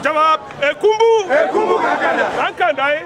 Jawab, Ekumbu Nkanda.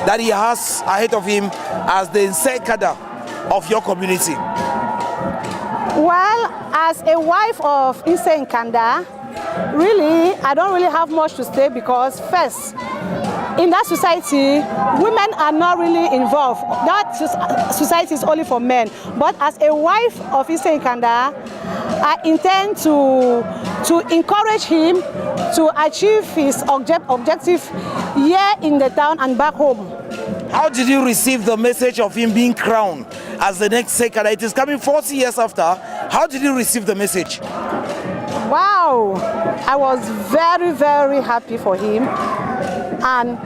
That he has ahead of him as the Nseh Nkanda of your community? Well, as a wife of Nseh Nkanda, really, I don't really have much to say because first, in that society, women are not really involved. That society is only for men. But as a wife of Nseh Nkanda, I intend to encourage him to achieve his objective here in the town and back home. How did you receive the message of him being crowned as the next Nseh Nkanda? It is coming 40 years after. How did you receive the message? Wow, I was very, very happy for him. And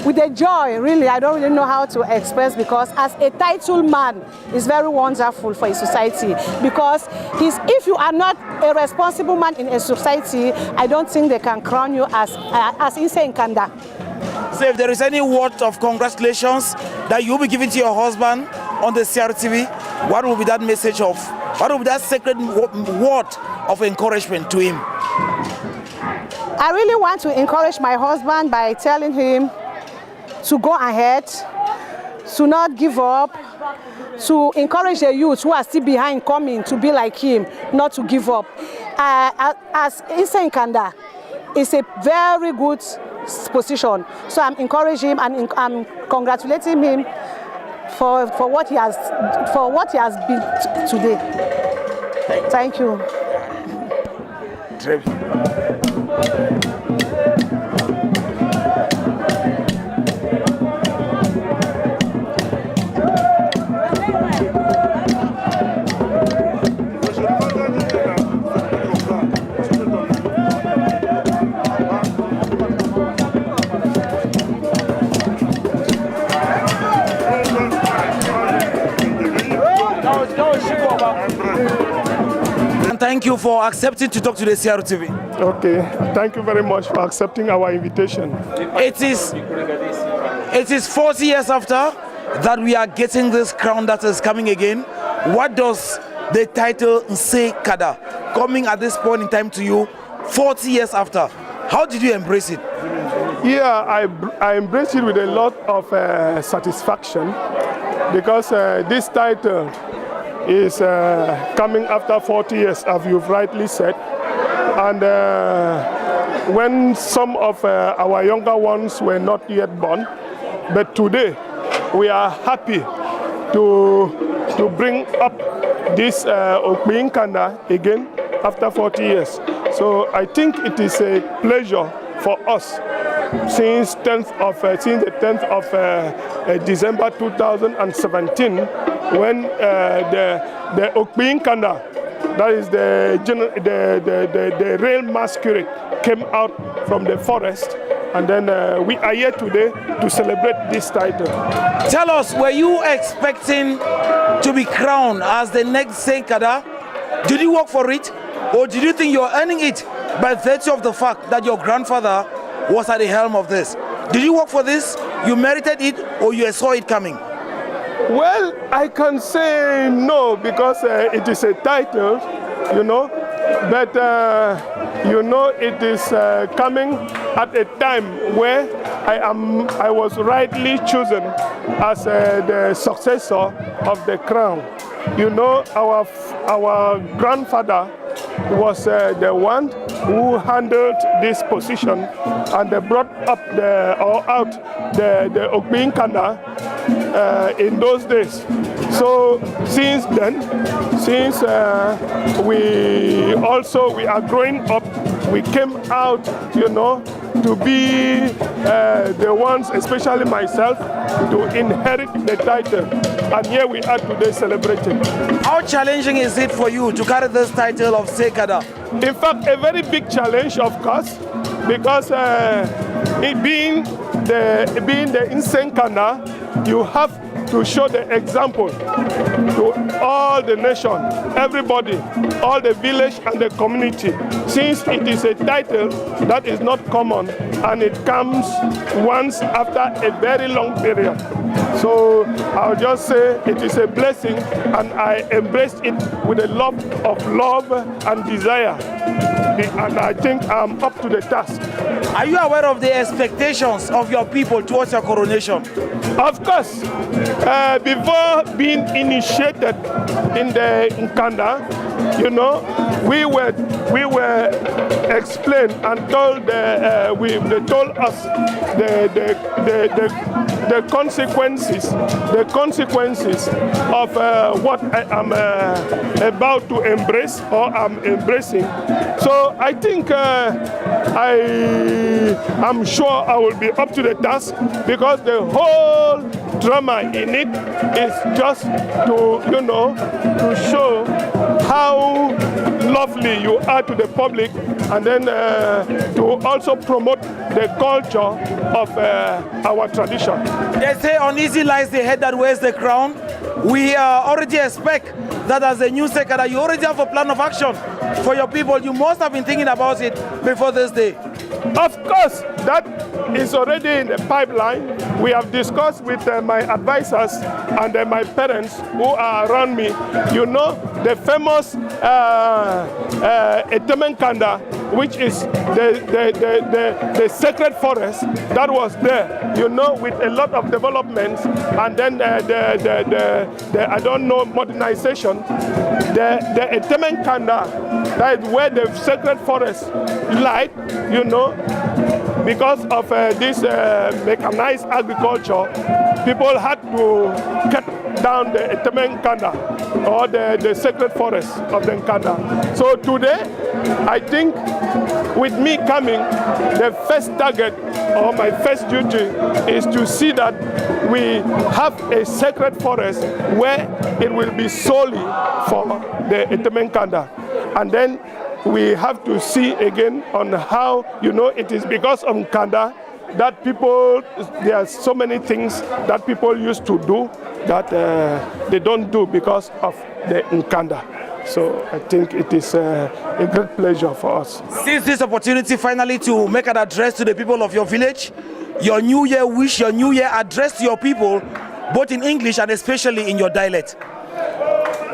with the joy, really, I don't really know how to express, because as a title man, it's very wonderful for a society. Because if you are not a responsible man in a society, I don't think they can crown you as Nseh Nkanda. So if there is any word of congratulations that you will be giving to your husband on the CRTV, what will be that message of, what will be that sacred word of encouragement to him? I really want to encourage my husband by telling him to go ahead, to not give up, to encourage the youth who are still behind coming to be like him, not to give up. As Nseh Nkanda is a very good position, so I'm encouraging him and I'm congratulating him for what he has been today. Thank you. thank you for accepting to talk to the CRTV. Okay, thank you very much for accepting our invitation. It is 40 years after that we are getting this crown that is coming again. What does the title Nseh Nkanda coming at this point in time to you 40 years after? How did you embrace it? Yeah, I embraced it with a lot of satisfaction because this title is coming after 40 years, as you've rightly said. And when some of our younger ones were not yet born, but today we are happy to bring up this Nkanda again after 40 years. So I think it is a pleasure for us since the 10th of December 2017, when the Nkanda, that is the real masquerade, came out from the forest, and then we are here today to celebrate this title. Tell us, were you expecting to be crowned as the next Nseh Nkanda? Did you work for it, or did you think you're earning it by virtue of the fact that your grandfather was at the helm of this? Did you work for this? You merited it, or you saw it coming? Well, I can say no, because it is a title, you know, but you know, it is coming at a time where I was rightly chosen as the successor of the crown. You know, our grandfather was the one who handled this position, and they brought up out the Nkanda in those days. So since then, since we are growing up, we came out, you know, to be the ones, especially myself, to inherit the title. And here we are today celebrating. How challenging is it for you to carry this title of Nseh Nkanda? In fact, a very big challenge, of course, because it being the Nseh Nkanda, you have to show the example to all the nation, everybody, all the village and the community, since it is a title that is not common and it comes once after a very long period. So I'll just say it is a blessing, and I embraced it with a lot of love and desire. And I think I'm up to the task. Are you aware of the expectations of your people towards your coronation? Of course. Before being initiated in the Nkanda, you know, we were explained and told they told us the consequences of what I am about to embrace, or I'm embracing. So I think I'm sure I will be up to the task, because the whole drama in it is just to, you know, to show how lovely you are to the public, and then to also promote the culture of our tradition. They say uneasy lies the head that wears the crown. We already expect that as a new Nseh Nkanda, you already have a plan of action for your people. You must have been thinking about it before this day. Of course, that is already in the pipeline. We have discussed with my advisors and my parents who are around me. You know, the famous Nkanda, which is the sacred forest that was there, you know, with a lot of developments, and then the I don't know, modernization. The Nkanda, that is where the sacred forest lied, you know, because of this mechanized agriculture, people had to cut down the Nkanda, or the sacred forest of the Nkanda. So today, I think with me coming, the first target or my first duty is to see that we have a sacred forest where it will be solely for the Nkanda. And then we have to see again on how, you know, it is because of Nkanda that people, there are so many things that people used to do that they don't do because of the Nkanda. So I think it is a great pleasure for us. Seize this opportunity finally to make an address to the people of your village, your New Year wish, your New Year address to your people, both in English and especially in your dialect.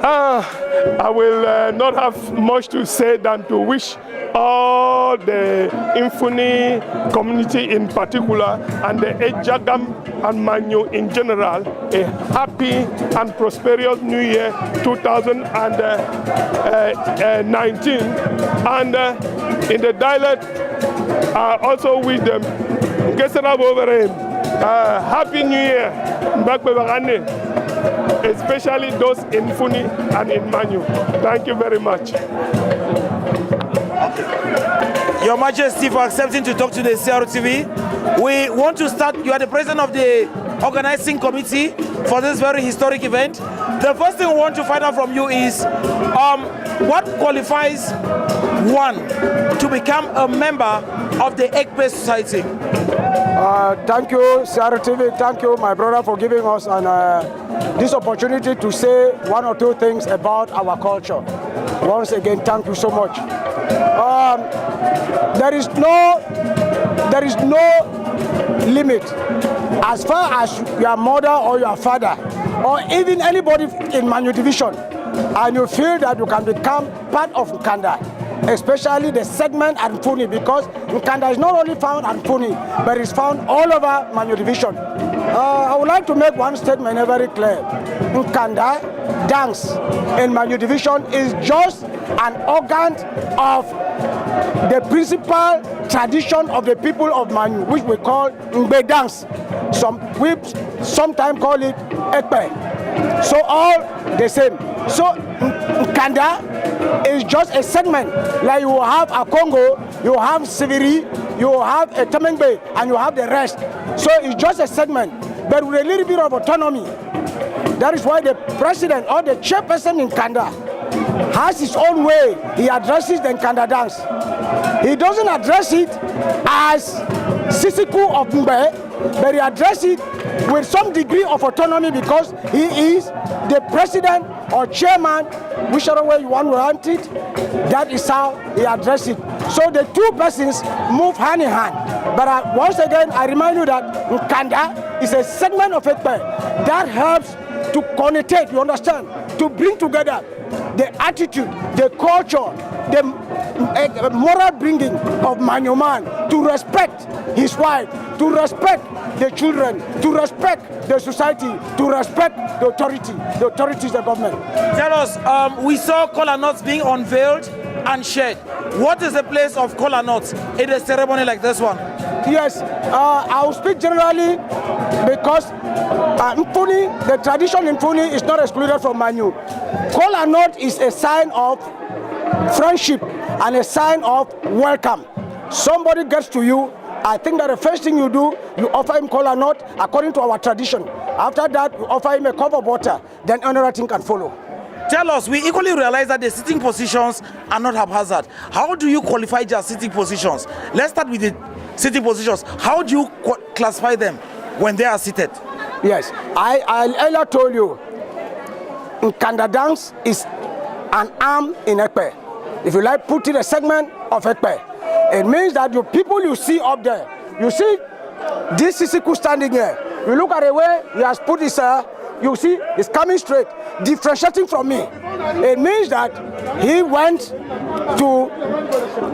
I will not have much to say than to wish all the Infuni community in particular and the Ejagam and Manyu in general a happy and prosperous New Year 2019. And in the dialect, I also wish them Happy New Year, especially those in Funi and in Manyu. Thank you very much. Your Majesty, for accepting to talk to the CRTV. We want to start, you are the president of the organizing committee for this very historic event. The first thing we want to find out from you is what qualifies one to become a member of the Ekpe Society? Thank you, CRTV. Thank you, my brother, for giving us this opportunity to say one or two things about our culture. Once again, thank you so much. There is no limit as far as your mother or your father or even anybody in Manyu division, and you feel that you can become part of Nkanda, especially the segment and Funi, because Nkanda is not only found at Funi, but it's found all over Manyu division. I would like to make one statement very clear. Nkanda dance in Manyu division is just an organ of the principal tradition of the people of Manyu, which we call Ngbe dance. We sometimes call it Ekpe. So all the same. So Nkanda is just a segment. Like you have a Congo, you have Siviri, you have a Temengbe, and you have the rest. So it's just a segment, but with a little bit of autonomy. That is why the president or the chairperson in Nkanda has his own way he addresses the Nkanda dance. He doesn't address it as Sisiku of Mbe, but he addresses it with some degree of autonomy because he is the president or chairman, whichever way you want it. That is how he addresses it. So the two persons move hand in hand. But once again, I remind you that Nkanda is a segment of Ekpe that helps to connotate, you understand, to bring together the attitude, the culture, the moral bringing of Manyu man to respect his wife, to respect the children, to respect the society, to respect the authority. The authority is the government. Tell us, we saw kola nuts being unveiled and shared. What is the place of kola nuts in a ceremony like this one? Yes, I will speak generally because Mfuni, the tradition in Mfuni is not excluded from Manyu. Kola nut is a sign of friendship and a sign of welcome. Somebody gets to you, I think that the first thing you do, you offer him kola nut according to our tradition. After that, you offer him a cup of water, then another thing can follow. Tell us, we equally realize that the sitting positions are not haphazard. How do you qualify your sitting positions? Let's start with the sitting positions. How do you classify them when they are seated? Yes, I earlier told you, Nkanda dance is an arm in Ekpe. If you like, put it a segment of Ekpe. It means that the people you see up there, you see this Sisiku standing here. You look at the way he has put his, you see, it's coming straight, differentiating from me. It means that he went to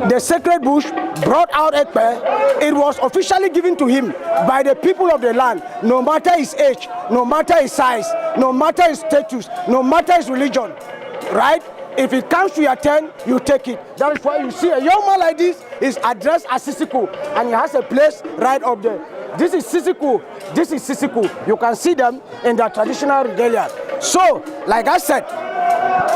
the sacred bush, brought out Ekpe. It was officially given to him by the people of the land, no matter his age, no matter his size, no matter his status, no matter his religion, right? If it comes to your turn, you take it. That is why you see a young man like this is addressed as Sisiku, and he has a place right up there. This is Sisiku, this is Sisiku. You can see them in their traditional regalia. So, like I said,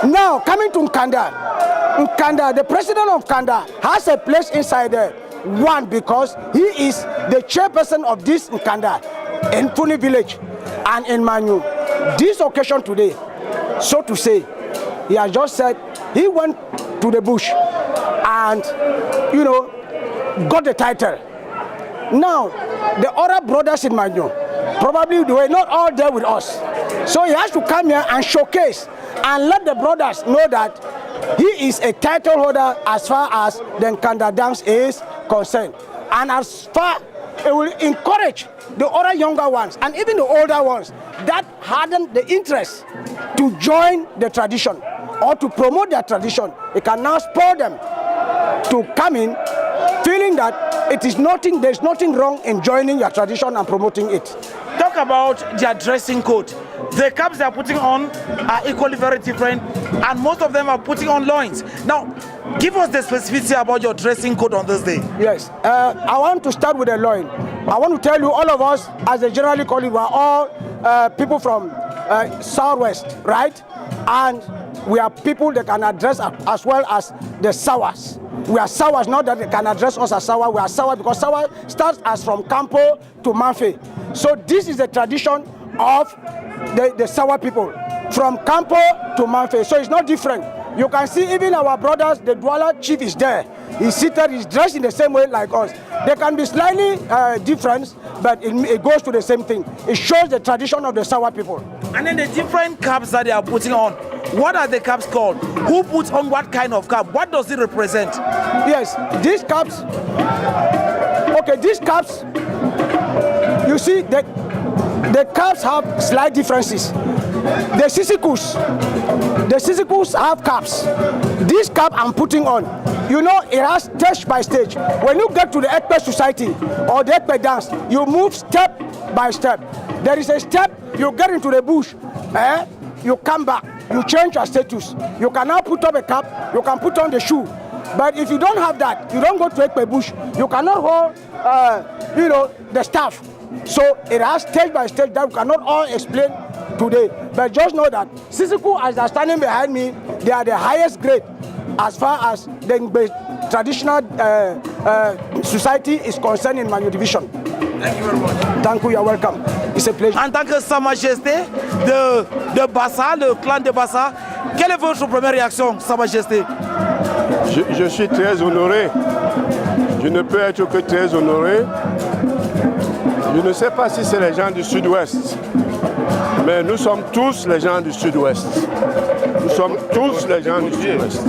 now coming to Nkanda, the president of Nkanda has a place inside there. One, because he is the chairperson of this Nkanda in Funi village and in Manyu. This occasion today, so to say, he has just said he went to the bush and, you know, got the title. Now, the other brothers in Manyu, probably they were not all there with us. So he has to come here and showcase and let the brothers know that he is a title holder as far as the Nkanda dance is concerned. And as far it will encourage the other younger ones and even the older ones that hadn't the interest to join the tradition or to promote their tradition. It can now spur them to come in feeling that there's nothing wrong in joining your tradition and promoting it. Talk about their dressing code. The caps they are putting on are equally very different, and most of them are putting on loins. Now, give us the specificity about your dressing code on this day. Yes, I want to start with the loin. I want to tell you, all of us, as they generally call it, we are all people from Southwest, right? And we are people that can address as well as the Sawas. We are Sawas, not that they can address us as Sawa. We are Sawa because Sawa starts as from Campo to Manfe. So this is the tradition of the Sawa people, from Campo to Manfe. So it's not different. You can see even our brothers, the Douala chief is there. He's seated, he's dressed in the same way like us. They can be slightly different, but it goes to the same thing. It shows the tradition of the Sawa people. And then the different caps that they are putting on, what are the caps called? Who puts on what kind of cap? What does it represent? Yes, these caps, okay, these caps, you see, the caps have slight differences. The Sisikus have caps. This cap I'm putting on, you know, it has stage by stage. When you get to the Ekpe society or the Ekpe dance, you move step by step. There is a step, you get into the bush, you come back, you change your status. You can now put up a cap, you can put on the shoe. But if you don't have that, you don't go to Ekpe bush, you cannot hold, the staff. So it has stage by stage that we cannot all explain today. But just know that Sisiku, as they're standing behind me, they are the highest grade as far as the traditional society is concerned in Manyu division. Thank you very much. Thank you, you're welcome. It's a pleasure. En tant que Sa Majesté de Bassa, le clan de Bassa, quelle est votre première réaction, Sa Majesté? Je suis très honoré. Je ne peux être que très honoré. Je ne sais pas si c'est les gens du Sud-Ouest, mais nous sommes tous les gens du Sud-Ouest. Nous sommes tous les gens du Sud-Ouest.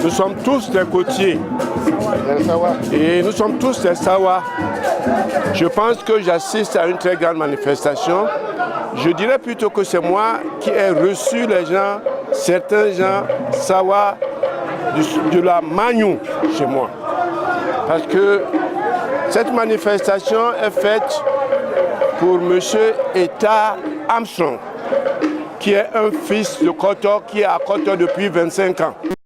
Nous sommes tous des côtiers. Et nous sommes tous des Sawa. Je pense que j'assiste à une très grande manifestation. Je dirais plutôt que c'est moi qui ai reçu les gens, certains gens Sawa de la Manyu chez moi. Parce que cette manifestation est faite pour M. Eta Armstrong, qui est un fils de Koto, qui est à Koto depuis 25 ans.